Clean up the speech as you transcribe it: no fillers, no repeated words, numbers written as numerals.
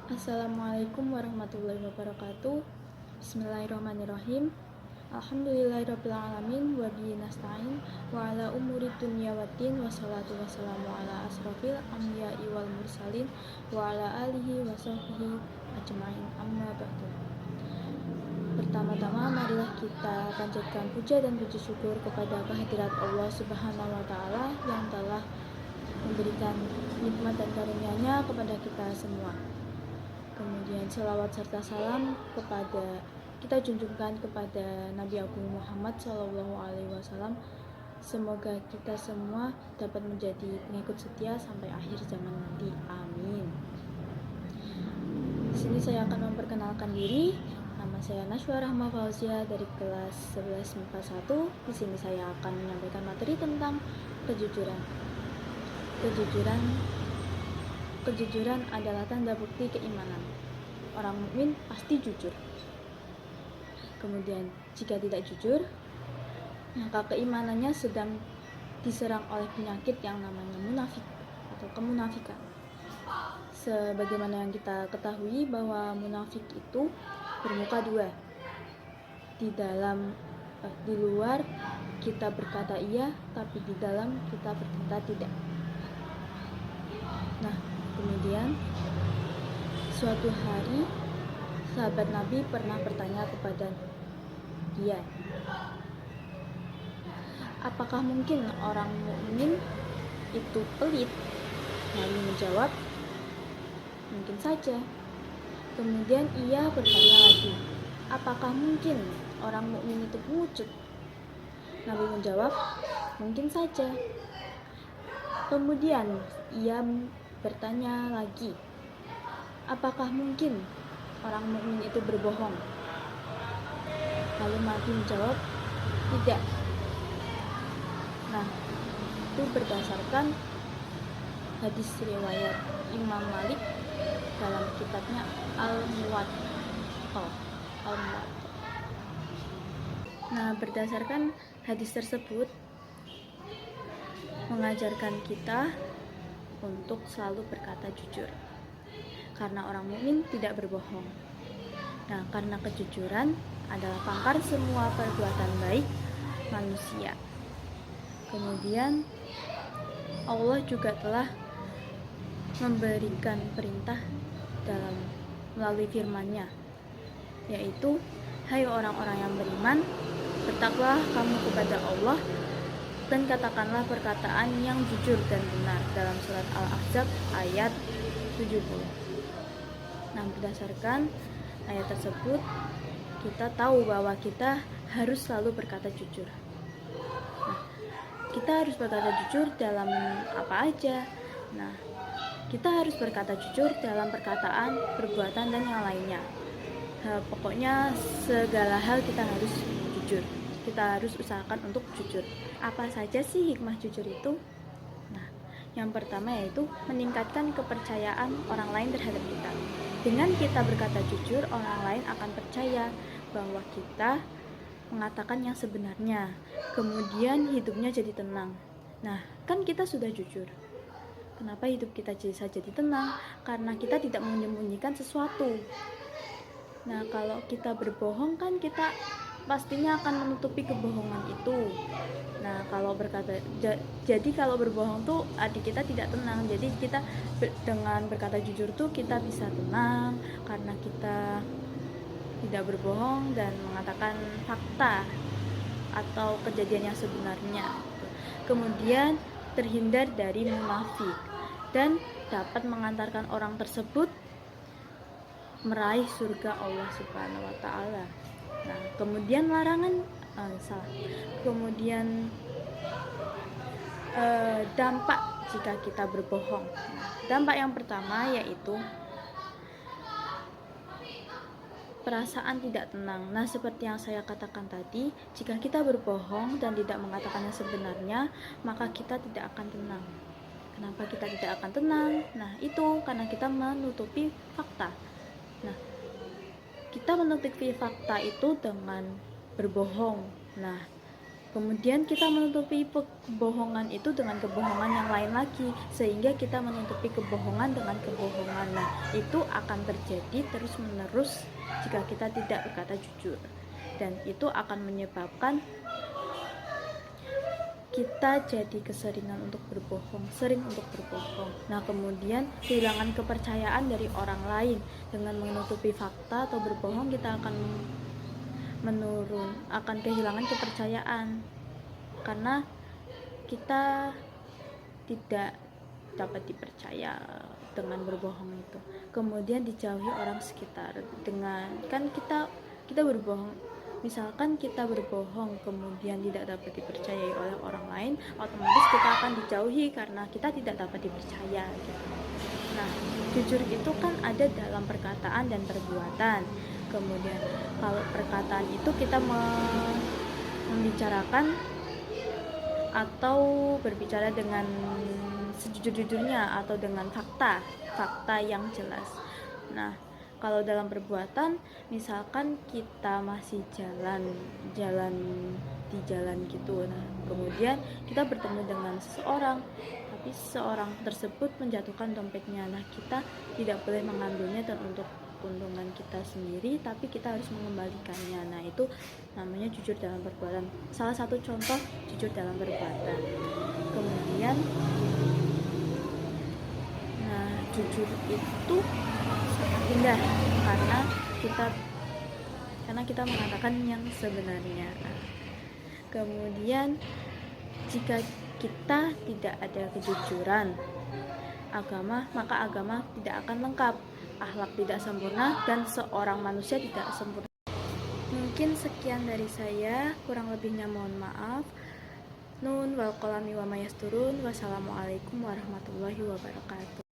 Assalamualaikum warahmatullahi wabarakatuh. Bismillahirrahmanirrahim. Alhamdulillahirrabbilalamin. Wa bihi nasta'in. Wa ala umuri dunya waddin. Wassalatu wassalamu ala asrofil anbiya'i wal mursalin. Wa ala alihi wa sahbihi ajma'in. Amma ba'du. Pertama-tama marilah kita panjatkan puja dan puji syukur kepada kehadirat Allah Subhanahu wa taala yang telah memberikan nikmat dan karunia-Nya kepada kita semua. Kemudian selawat serta salam kita junjungkan kepada Nabi Agung Muhammad SAW. Semoga kita semua dapat menjadi pengikut setia sampai akhir zaman nanti. Amin. Di sini saya akan memperkenalkan diri. Nama saya Nashwa Rahma Fauzia dari kelas 11 MIPA 1. Di sini saya akan menyampaikan materi tentang kejujuran. Kejujuran adalah tanda bukti keimanan. Orang mukmin pasti jujur. Kemudian, jika tidak jujur, maka keimanannya sedang diserang oleh penyakit yang namanya munafik atau kemunafikan. Sebagaimana yang kita ketahui bahwa munafik itu bermuka dua. Di luar kita berkata iya, tapi di dalam kita berkata tidak. Nah, kemudian suatu hari sahabat Nabi pernah bertanya kepada dia, apakah mungkin orang mukmin itu pelit? Nabi menjawab, mungkin saja. Kemudian ia bertanya lagi, apakah mungkin orang mukmin itu pengecut? Nabi menjawab, mungkin saja. Kemudian ia bertanya lagi, apakah mungkin orang mukmin itu berbohong? Lalu Nabi menjawab, tidak. Nah, itu berdasarkan hadis riwayat Imam Malik dalam kitabnya Al-Muwatta. Nah, berdasarkan hadis tersebut mengajarkan kita untuk selalu berkata jujur, karena orang mukmin tidak berbohong. Nah, karena kejujuran adalah pangkal semua perbuatan baik manusia. Kemudian Allah juga telah memberikan perintah melalui firman-Nya, yaitu, hai orang-orang yang beriman, bertakwalah kamu kepada Allah dan katakanlah perkataan yang jujur dan benar, dalam surat Al-Ahzab ayat 70. Nah, berdasarkan ayat tersebut kita tahu bahwa kita harus selalu berkata jujur. Nah, kita harus berkata jujur dalam apa aja. Nah, kita harus berkata jujur dalam perkataan, perbuatan, dan yang lainnya. Pokoknya segala hal kita harus jujur. Kita harus usahakan untuk jujur. Apa saja sih hikmah jujur itu? Nah, yang pertama yaitu meningkatkan kepercayaan orang lain terhadap kita. Dengan kita berkata jujur, orang lain akan percaya bahwa kita mengatakan yang sebenarnya. Kemudian hidupnya jadi tenang. Nah, kan kita sudah jujur. Kenapa hidup kita bisa jadi tenang? Karena kita tidak menyembunyikan sesuatu. Nah, kalau kita berbohong kan kita pastinya akan menutupi kebohongan itu. Nah, kalau berbohong tuh adik kita tidak tenang. Jadi kita dengan berkata jujur tuh kita bisa tenang karena kita tidak berbohong dan mengatakan fakta atau kejadian yang sebenarnya. Kemudian terhindar dari munafik dan dapat mengantarkan orang tersebut meraih surga Allah Subhanahu wa taala. Nah, kemudian dampak jika kita berbohong. Nah, dampak yang pertama yaitu perasaan tidak tenang. Nah, seperti yang saya katakan tadi, jika kita berbohong dan tidak mengatakan yang sebenarnya, maka kita tidak akan tenang. Kenapa kita tidak akan tenang? Nah, itu karena kita menutupi fakta. Nah, kita menutupi fakta itu dengan berbohong. Nah, Kemudian kita menutupi kebohongan itu dengan kebohongan yang lain lagi, sehingga kita menutupi kebohongan dengan kebohongan. Nah, itu akan terjadi terus-menerus jika kita tidak berkata jujur. Dan itu akan menyebabkan kita jadi keseringan untuk berbohong, sering untuk berbohong. Nah, kemudian kehilangan kepercayaan dari orang lain. Dengan menutupi fakta atau berbohong, kita akan akan kehilangan kepercayaan karena kita tidak dapat dipercaya dengan berbohong itu. Kemudian dijauhi orang sekitar dengan kita berbohong. Misalkan kita berbohong kemudian tidak dapat dipercayai oleh orang lain, otomatis kita akan dijauhi karena kita tidak dapat dipercaya gitu. Nah, jujur itu kan ada dalam perkataan dan perbuatan. Kemudian kalau perkataan itu kita membicarakan atau berbicara dengan sejujur-jujurnya atau dengan fakta yang jelas. Nah, kalau dalam perbuatan, misalkan kita masih jalan di jalan gitu, nah kemudian kita bertemu dengan seseorang, tapi seseorang tersebut menjatuhkan dompetnya. Nah, kita tidak boleh mengambilnya dan untuk keuntungan kita sendiri, tapi kita harus mengembalikannya. Nah, itu namanya jujur dalam perbuatan. Salah satu contoh jujur dalam perbuatan. Kemudian, nah, jujur itu sangat indah karena kita mengatakan yang sebenarnya. Kemudian, jika kita tidak ada kejujuran maka agama tidak akan lengkap, akhlak tidak sempurna, dan seorang manusia tidak sempurna. Mungkin sekian dari saya, kurang lebihnya mohon maaf. Nun wal qalami wa ma yasturun. Wassalamualaikum warahmatullahi wabarakatuh.